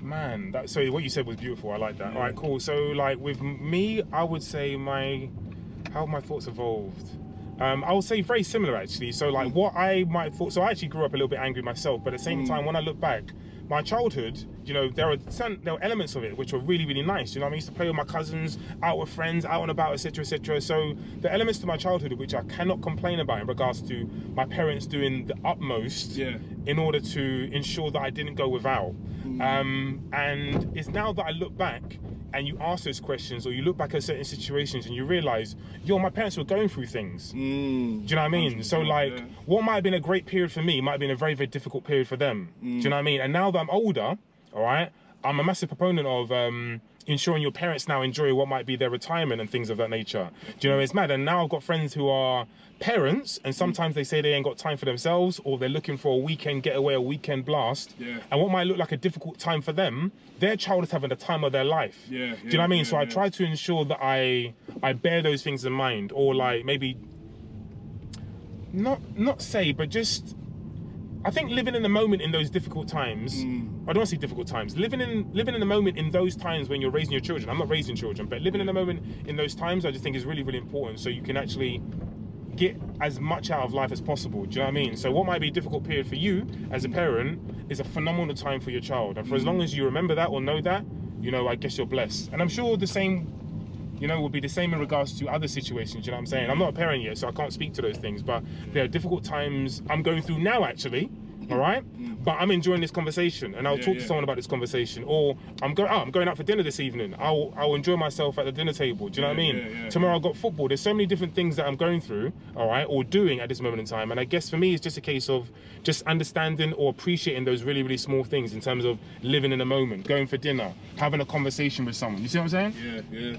Man, so what you said was beautiful. I like that. All right, cool. So like with me, I would say how have my thoughts evolved? I would say very similar actually. So like what I might have thought, so I actually grew up a little bit angry myself, but at the same time, when I look back, my childhood, you know, there were elements of it which were really, really nice. You know, I used to play with my cousins, out with friends, out and about, etc., etc. So the elements to my childhood which I cannot complain about in regards to my parents doing the utmost in order to ensure that I didn't go without. And it's now that I look back and you ask those questions, or you look back at certain situations and you realize, my parents were going through things. Do you know what I mean? So like, what might have been a great period for me might have been a very, very difficult period for them. Do you know what I mean? And now that I'm older, all right, I'm a massive proponent of ensuring your parents now enjoy what might be their retirement and things of that nature. Do you know, it's mad. And now I've got friends who are parents, and sometimes they say they ain't got time for themselves, or they're looking for a weekend getaway, a weekend blast. And what might look like a difficult time for them, their child is having the time of their life. Do you know what I mean? So I try to ensure that I bear those things in mind, or like maybe not say, but just, I think living in the moment in those difficult times, I don't want to say difficult times, living in the moment in those times when you're raising your children. I'm not raising children, but living in the moment in those times, I just think is really, really important, so you can actually get as much out of life as possible. Do you know what I mean? So what might be a difficult period for you as a parent is a phenomenal time for your child, and for as long as you remember that or know that, you know, I guess you're blessed. And I'm sure the same, you know, will be the same in regards to other situations. You know what I'm saying? I'm not a parent yet, so I can't speak to those things, but there are difficult times I'm going through now actually, all right? But I'm enjoying this conversation, and I'll talk to someone about this conversation. Or I'm going out for dinner this evening. I'll enjoy myself at the dinner table. Do you know what I mean? Tomorrow I've got football. There's so many different things that I'm going through, all right, or doing at this moment in time. And I guess for me, it's just a case of just understanding or appreciating those really, really small things in terms of living in the moment, going for dinner, having a conversation with someone. You see what I'm saying? Yeah.